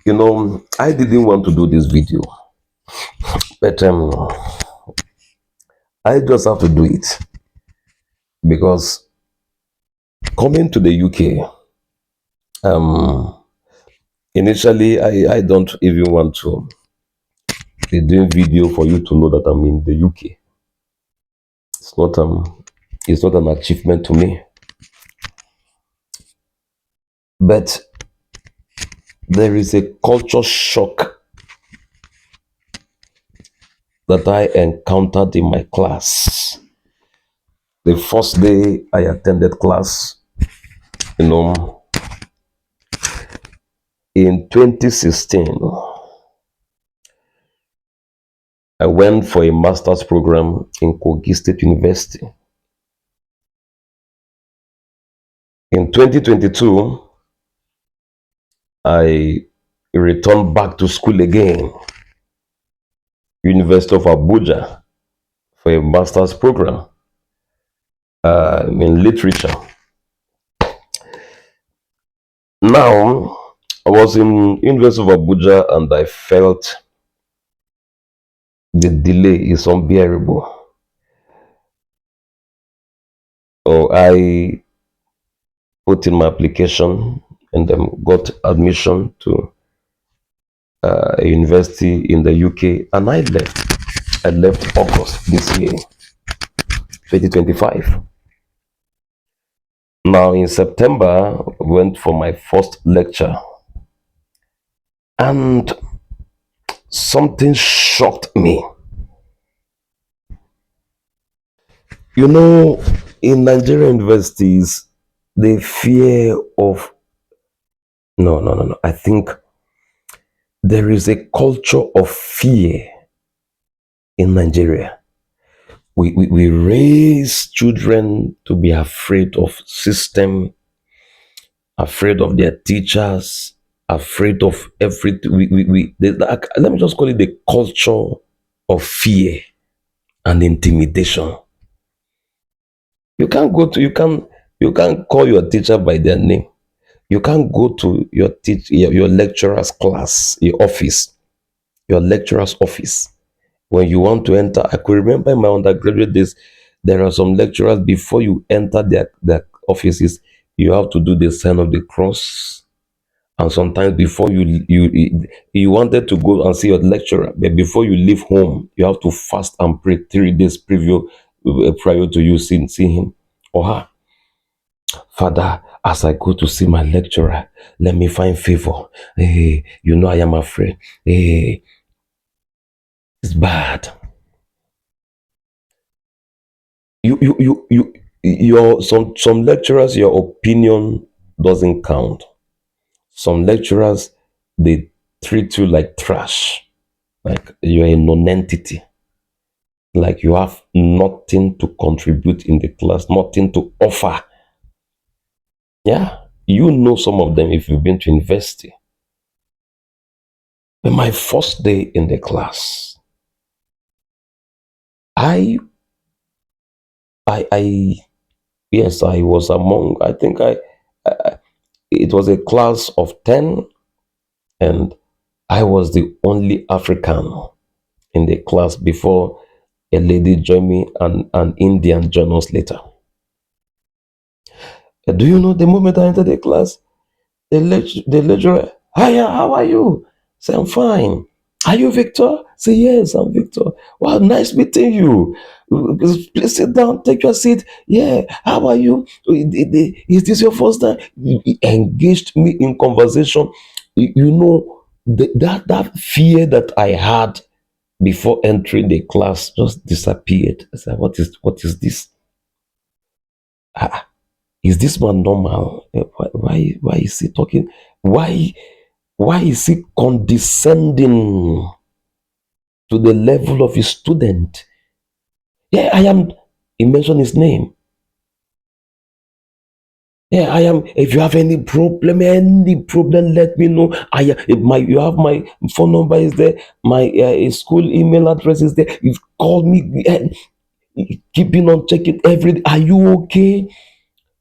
I didn't want to do this video, but I just have to do it because coming to the UK, um, initially I don't even want to be doing video for you to know that I'm in the UK. It's not it's not an achievement to me, but there is a culture shock that I encountered in my class. The first day I attended class, you know, in 2016, I went for a master's program in Kogi State University. In 2022, I returned back to school again, University of Abuja, for a master's program in literature. Now, I was in University of Abuja and I felt the delay is unbearable. So I put in my application and got admission to a university in the UK, and I left. I left August this year, 2025. Now in September, I went for my first lecture, and something shocked me. In Nigerian universities, the fear of no. I think there is a culture of fear in Nigeria. We raise children to be afraid of system, afraid of their teachers, afraid of everything. Let me just call it the culture of fear and intimidation. You can't call your teacher by their name. You can't go to your lecturer's class, your lecturer's office. When you want to enter, I could remember in my undergraduate days, there are some lecturers, before you enter their offices, you have to do the sign of the cross. And sometimes before you wanted to go and see your lecturer, but before you leave home, you have to fast and pray 3 days prior to you seeing him or her. Father, as I go to see my lecturer, let me find favor. Hey, I am afraid. Hey, it's bad. Some lecturers, your opinion doesn't count. Some lecturers, they treat you like trash, like you're a non-entity, like you have nothing to contribute in the class, nothing to offer. Yeah, some of them if you've been to university. But my first day in the class, I yes, I was among, I think it was a class of 10, and I was the only African in the class before a lady joined me and an Indian joined us later. Do you know, the moment I entered the class, the lecturer, hiya, how are you? Say, I'm fine. Are you Victor? Say, yes, I'm Victor. Wow, nice meeting you. Please sit down, take your seat. Yeah, how are you? Is this your first time? He engaged me in conversation. That fear that I had before entering the class just disappeared. I said, what is this? Is this man normal? Why is he talking? Why is he condescending to the level of his student? Yeah, I am. He mentioned his name. Yeah, I am. If you have any problem, let me know. You have my phone number is there. My school email address is there. You've called me. Keeping on checking every day. Are you okay?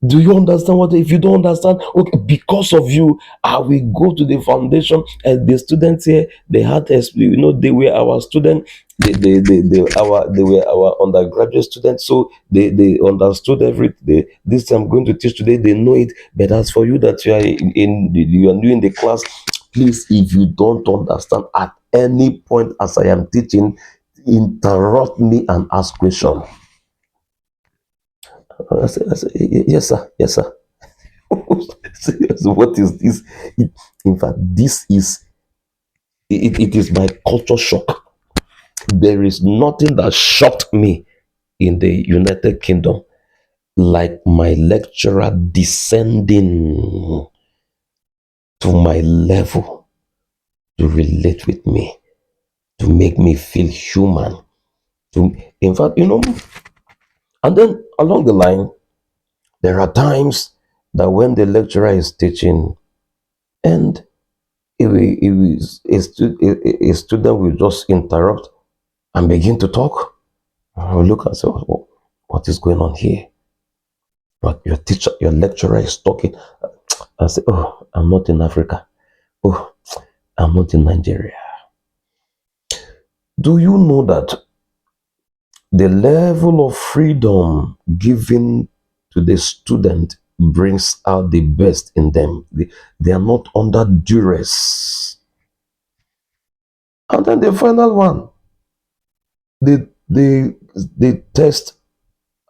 Do you understand what? If you don't understand, okay, because of you, I will go to the foundation. And the students here, they had, they were our student. They were our undergraduate students, so they understood everything. This I'm going to teach today, they know it. But as for you that you are you are new in the class, please, if you don't understand at any point as I am teaching, interrupt me and ask question. I say, yes, sir, yes, sir. Seriously, what is this? In fact, this is it is my culture shock. There is nothing that shocked me in the United Kingdom like my lecturer descending to my level to relate with me, to make me feel human. To, in fact, and then along the line, there are times that when the lecturer is teaching and a student will just interrupt and begin to talk. I will look and say, "Oh, what is going on here?" But your teacher, your lecturer is talking. I say, "Oh, I'm not in Africa. Oh, I'm not in Nigeria." Do you know that the level of freedom given to the student brings out the best in them? They are not under duress. And then the final one, the test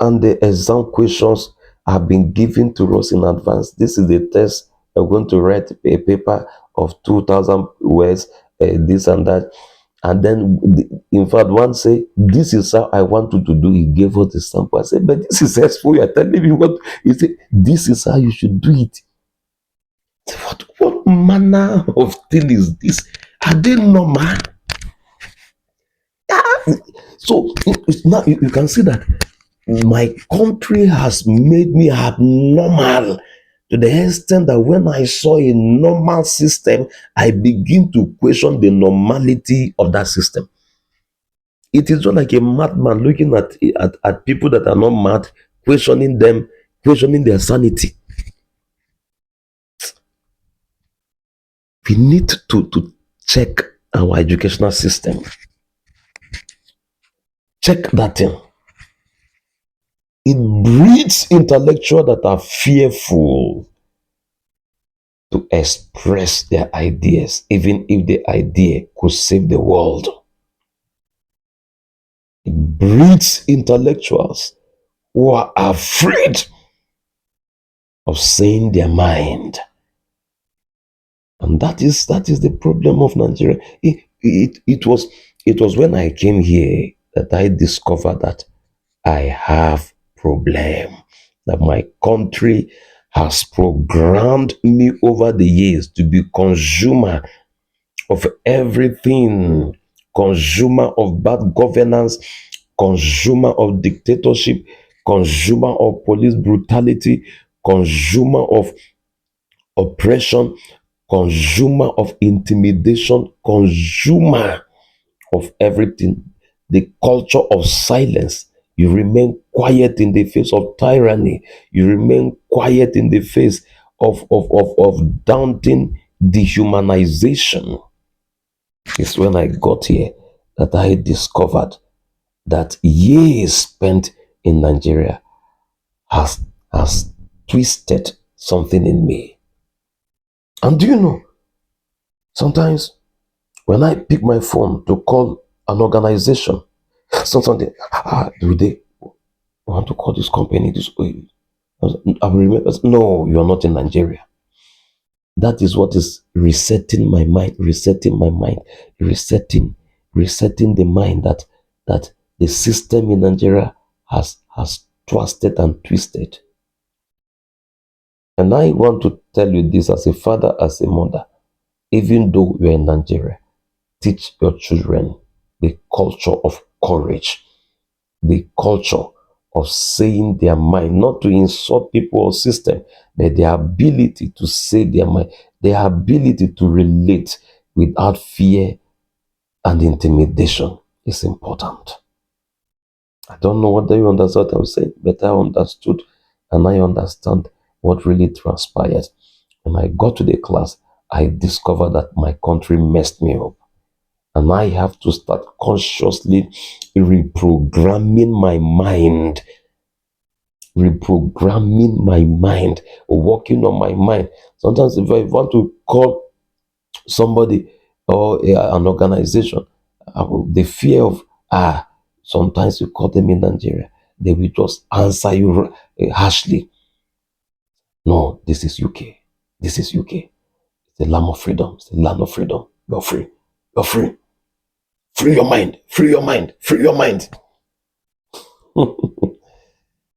and the exam questions have been given to us in advance. This is the test. We're going to write a paper of 2,000 words, this and that. And then, in fact, one say, "This is how I want you to do." He gave us the sample. I said, "But this is helpful. You're telling me what?" He said, "This is how you should do it." What manner of thing is this? Are they normal? So now you can see that my country has made me abnormal to the extent that when I saw a normal system, I begin to question the normality of that system. It is not like a madman looking at people that are not mad, questioning them, questioning their sanity. We need to check our educational system. Check that thing. It breeds intellectuals that are fearful to express their ideas, even if the idea could save the world. It breeds intellectuals who are afraid of saying their mind. And that is the problem of Nigeria. It was when I came here that I discovered that I have problem. That my country has programmed me over the years to be consumer of everything, consumer of bad governance, consumer of dictatorship, consumer of police brutality, consumer of oppression, consumer of intimidation, consumer of everything. The culture of silence. You remain quiet in the face of tyranny. You remain quiet in the face of daunting dehumanization. It's when I got here that I discovered that years spent in Nigeria has has twisted something in me. And do you know, sometimes when I pick my phone to call an organization, sometimes do they want to call this company this way? I will remember, no, you are not in Nigeria. That is what is resetting my mind, resetting the mind that the system in Nigeria has twisted and twisted. And I want to tell you this as a father, as a mother, even though you're in Nigeria, teach your children the culture of courage, the culture of saying their mind, not to insult people or system, but the ability to say their mind, the ability to relate without fear and intimidation is important. I don't know whether you understood what I'm saying, but I understood and I understand what really transpired. When I got to the class, I discovered that my country messed me up. And I have to start consciously reprogramming my mind, working on my mind. Sometimes, if I want to call somebody or an organization, the fear of, sometimes you call them in Nigeria, they will just answer you harshly. No, this is UK. This is UK. It's the land of freedom. It's the land of freedom. You're free. You're free. Free your mind. Free your mind. Free your mind.